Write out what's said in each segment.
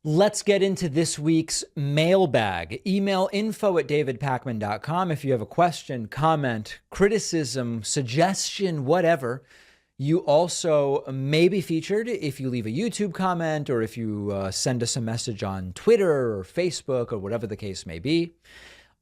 Let's get into this week's mailbag. Email info@davidpakman.com if you have a question, comment, criticism, suggestion, whatever. You also may be featured if you leave a YouTube comment or if you send us a message on Twitter or Facebook or whatever the case may be.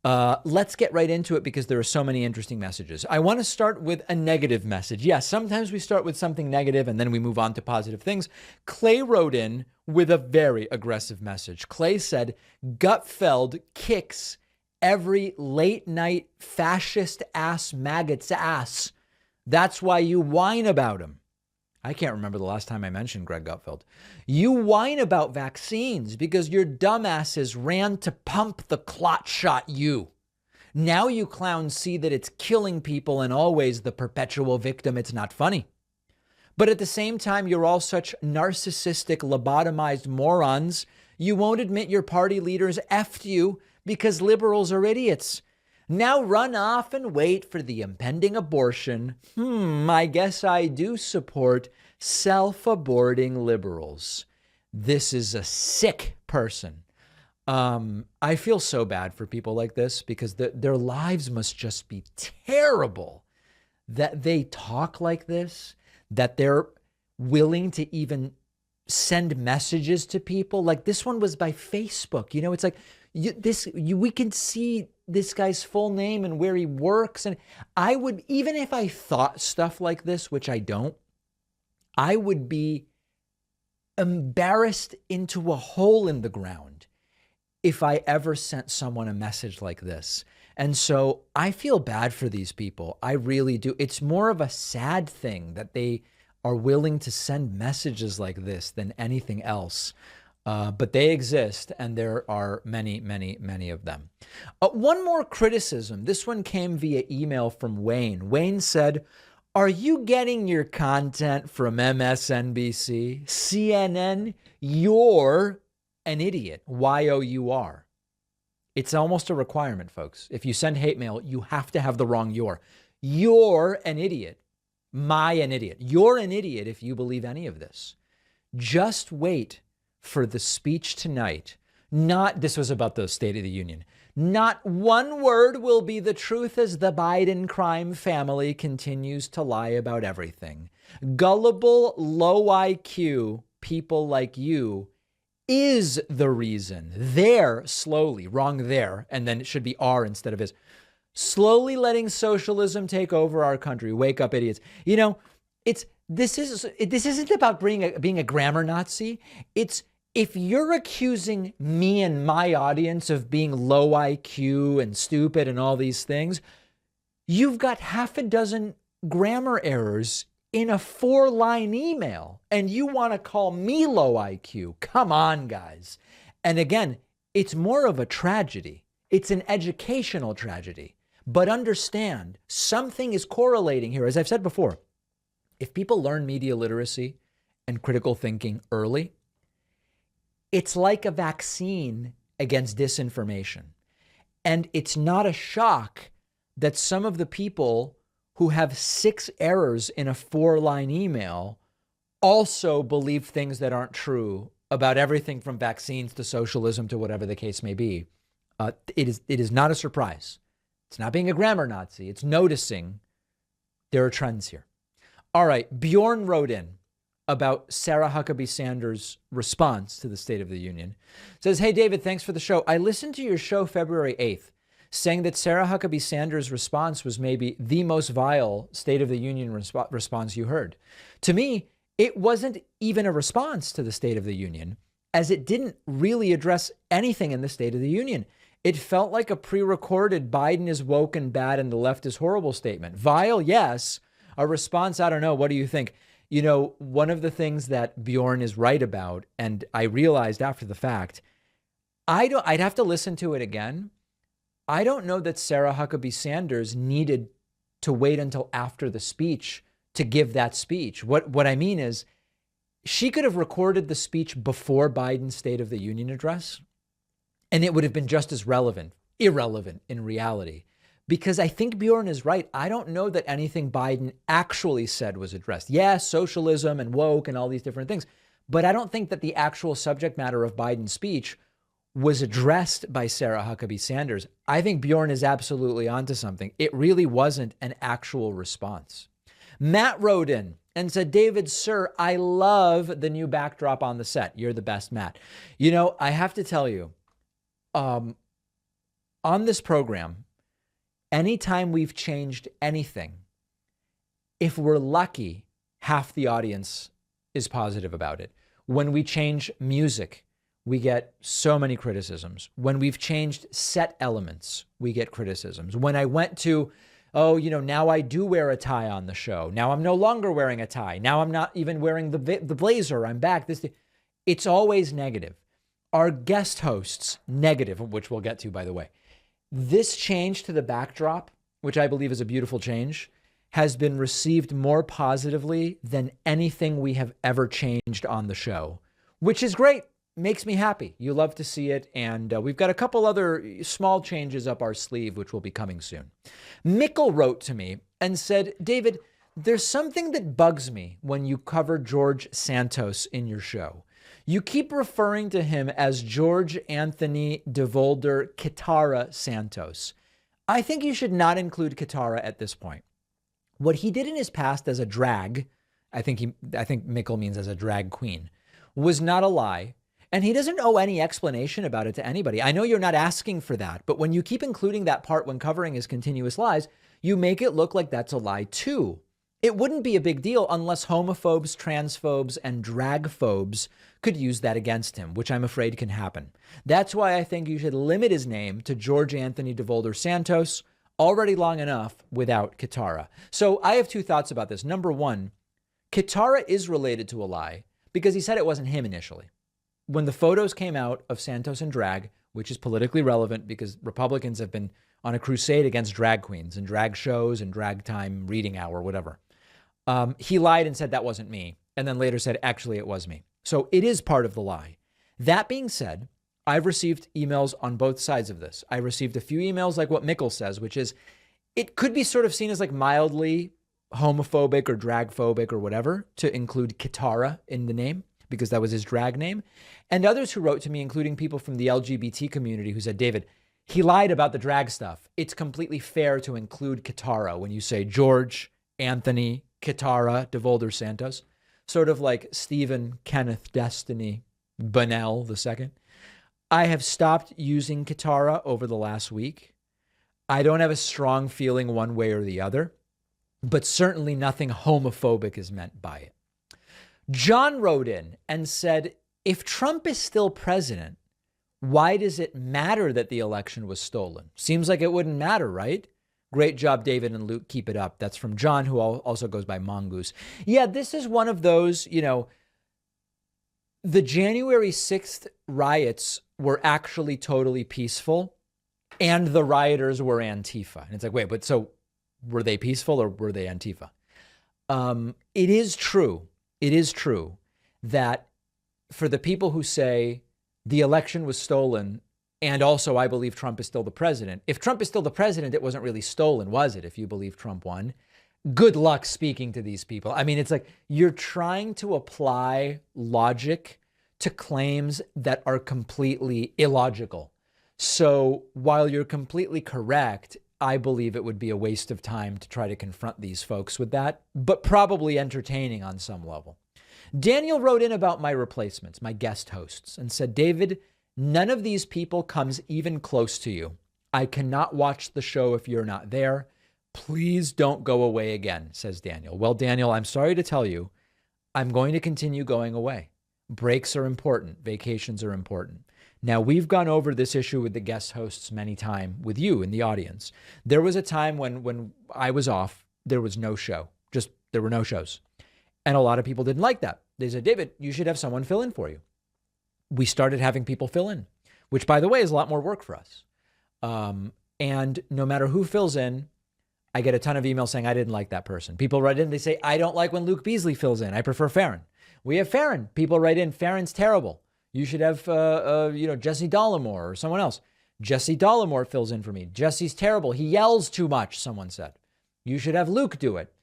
Let's get right into it because there are so many interesting messages. I want to start with a negative message. Yes, sometimes we start with something negative and then we move on to positive things. Clay wrote in with a very aggressive message. Clay said, Gutfeld kicks every late night fascist ass maggot's ass. That's why you whine about him. I can't remember the last time I mentioned Greg Gutfeld. You whine about vaccines because your dumbasses ran to pump the clot shot you. Now you clowns see that it's killing people and always the perpetual victim. It's not funny. But at the same time, you're all such narcissistic, lobotomized morons. You won't admit your party leaders effed you because liberals are idiots. Now run off and wait for the impending abortion. I guess I do support self-aborting liberals. This is a sick person. I feel so bad for people like this because their lives must just be terrible that they talk like this, that they're willing to even send messages to people. Like this one was by Facebook. You know, it's like we can see this guy's full name and where he works. And I would, even if I thought stuff like this, which I don't, I would be embarrassed into a hole in the ground if I ever sent someone a message like this. And so I feel bad for these people. I really do. It's more of a sad thing that they are willing to send messages like this than anything else. But they exist, and there are many, many, many of them. One more criticism. This one came via email from Wayne. Wayne said, are you getting your content from MSNBC, CNN? You're an idiot. Y-O-U-R. It's almost a requirement, folks. If you send hate mail, you have to have the wrong your. You're an idiot. An idiot. You're an idiot if you believe any of this. Just wait for the speech tonight. This was about the State of the Union. Not one word will be the truth as the Biden crime family continues to lie about everything. Gullible, low IQ people like you is the reason. They're slowly, wrong there, and then it should be are instead of is. Slowly letting socialism take over our country. Wake up, idiots. You know, this isn't about being a grammar Nazi. It's if you're accusing me and my audience of being low IQ and stupid and all these things, you've got half a dozen grammar errors in a 4-line email, and you want to call me low IQ. Come on, guys. And again, it's more of a tragedy. It's an educational tragedy. But understand, something is correlating here. As I've said before, if people learn media literacy and critical thinking early, it's like a vaccine against disinformation. And it's not a shock that some of the people who have 6 errors in a 4-line email also believe things that aren't true about everything from vaccines to socialism to whatever the case may be. It is not a surprise. It's not being a grammar Nazi. It's noticing there are trends here. All right. Bjorn wrote in about Sarah Huckabee Sanders' response to the State of the Union. Says, hey, David, thanks for the show. I listened to your show February 8th, saying that Sarah Huckabee Sanders' response was maybe the most vile State of the Union response you heard. To me, it wasn't even a response to the State of the Union, as it didn't really address anything in the State of the Union. It felt like a pre-recorded Biden is woke and bad and the left is horrible statement. Vile, yes. A response, I don't know. What do you think? You know, one of the things that Bjorn is right about, and I realized after the fact, I'd have to listen to it again. I don't know that Sarah Huckabee Sanders needed to wait until after the speech to give that speech. What I mean is, she could have recorded the speech before Biden's State of the Union address, and it would have been just as irrelevant in reality. Because I think Bjorn is right. I don't know that anything Biden actually said was addressed. Yes, socialism and woke and all these different things. But I don't think that the actual subject matter of Biden's speech was addressed by Sarah Huckabee Sanders. I think Bjorn is absolutely onto something. It really wasn't an actual response. Matt wrote in and said, David, sir, I love the new backdrop on the set. You're the best, Matt. You know, I have to tell you, on this program, anytime we've changed anything, if we're lucky, half the audience is positive about it. When we change music, we get so many criticisms. When we've changed set elements, we get criticisms. When I went to, now I do wear a tie on the show. Now I'm no longer wearing a tie. Now I'm not even wearing the blazer. I'm back. It's always negative. Our guest hosts, negative, which we'll get to, by the way. This change to the backdrop, which I believe is a beautiful change, has been received more positively than anything we have ever changed on the show, which is great. Makes me happy. You love to see it. And we've got a couple other small changes up our sleeve, which will be coming soon. Mikkel wrote to me and said, David, there's something that bugs me when you cover George Santos in your show. You keep referring to him as George Anthony DeVolder Kitara Santos. I think you should not include Kitara at this point. What he did in his past as a drag, I think Mikkel means as a drag queen, was not a lie. And he doesn't owe any explanation about it to anybody. I know you're not asking for that, but when you keep including that part when covering his continuous lies, you make it look like that's a lie too. It wouldn't be a big deal unless homophobes, transphobes, and dragphobes could use that against him, which I'm afraid can happen. That's why I think you should limit his name to George Anthony DeVolder Santos, already long enough without Kitara. So I have two thoughts about this. Number one, Kitara is related to a lie because he said it wasn't him initially. When the photos came out of Santos in drag, which is politically relevant because Republicans have been on a crusade against drag queens and drag shows and drag time reading hour, whatever. He lied and said that wasn't me, and then later said, actually, it was me. So it is part of the lie. That being said, I've received emails on both sides of this. I received a few emails like what Mikkel says, which is it could be sort of seen as like mildly homophobic or dragphobic or whatever to include Kitara in the name, because that was his drag name. And others who wrote to me, including people from the LGBT community who said, David, he lied about the drag stuff. It's completely fair to include Kitara when you say George Anthony Kitara DeVolder Santos, sort of like Stephen Kenneth Destiny Bunnell II. I have stopped using Kitara over the last week. I don't have a strong feeling one way or the other, but certainly nothing homophobic is meant by it. John wrote in and said, if Trump is still president, why does it matter that the election was stolen? Seems like it wouldn't matter, right? Great job, David and Luke. Keep it up. That's from John, who also goes by Mongoose. Yeah, this is one of those, the January 6th riots were actually totally peaceful and the rioters were Antifa. And it's like, wait, but so were they peaceful or were they Antifa? It is true that for the people who say the election was stolen and also I believe Trump is still the president, if Trump is still the president, it wasn't really stolen, was it, if you believe Trump won? Good luck speaking to these people. I mean, it's like you're trying to apply logic to claims that are completely illogical. So while you're completely correct, I believe it would be a waste of time to try to confront these folks with that, but probably entertaining on some level. Daniel wrote in about my replacements, my guest hosts, and said, David, none of these people comes even close to you. I cannot watch the show if you're not there. Please don't go away again, says Daniel. Well, Daniel, I'm sorry to tell you, I'm going to continue going away. Breaks are important. Vacations are important. Now, we've gone over this issue with the guest hosts many times with you in the audience. There was a time when I was off, there was no show. There were no shows. And a lot of people didn't like that. They said, David, you should have someone fill in for you. We started having people fill in, which, by the way, is a lot more work for us. And no matter who fills in, I get a ton of emails saying I didn't like that person. People write in, they say, I don't like when Luke Beasley fills in. I prefer Farron. We have Farron. People write in, Farron's terrible. You should have, Jesse Dollimore or someone else. Jesse Dollimore fills in for me. Jesse's terrible. He yells too much, someone said. You should have Luke do it.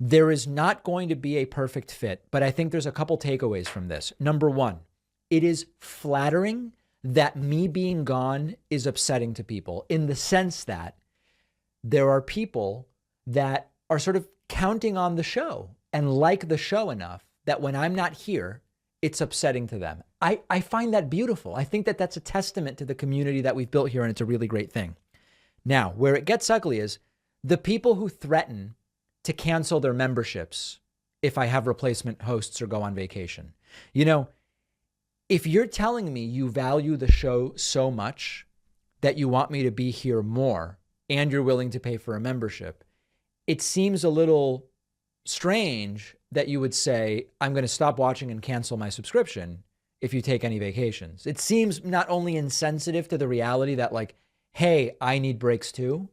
There is not going to be a perfect fit, but I think there's a couple takeaways from this. Number one, it is flattering that me being gone is upsetting to people, in the sense that there are people that are sort of counting on the show and like the show enough that when I'm not here, it's upsetting to them. I find that beautiful. I think that that's a testament to the community that we've built here, and it's a really great thing. Now, where it gets ugly is the people who threaten to cancel their memberships if I have replacement hosts or go on vacation. You know, if you're telling me you value the show so much that you want me to be here more and you're willing to pay for a membership, it seems a little strange that you would say, I'm going to stop watching and cancel my subscription if you take any vacations. It seems not only insensitive to the reality that, like, hey, I need breaks too,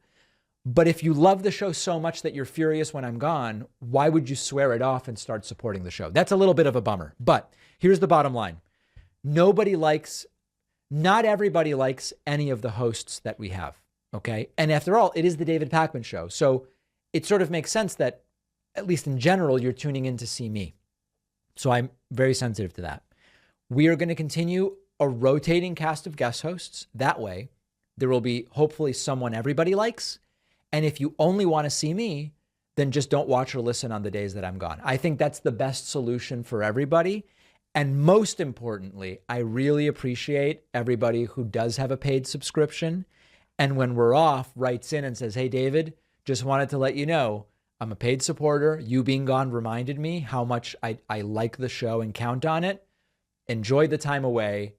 but if you love the show so much that you're furious when I'm gone, why would you swear it off and start supporting the show? That's a little bit of a bummer. But here's the bottom line. Not everybody likes any of the hosts that we have, okay? And after all, it is the David Pakman Show. So it sort of makes sense that, at least in general, you're tuning in to see me. So I'm very sensitive to that. We are going to continue a rotating cast of guest hosts. That way, there will be hopefully someone everybody likes. And if you only want to see me, then just don't watch or listen on the days that I'm gone. I think that's the best solution for everybody. And most importantly, I really appreciate everybody who does have a paid subscription. And when we're off, writes in and says, hey, David, just wanted to let you know, I'm a paid supporter. You being gone reminded me how much I like the show and count on it. Enjoy the time away.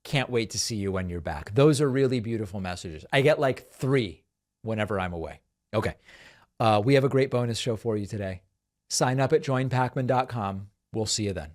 Can't wait to see you when you're back. Those are really beautiful messages. I get like 3 whenever I'm away. Okay. We have a great bonus show for you today. Sign up at joinpakman.com. We'll see you then.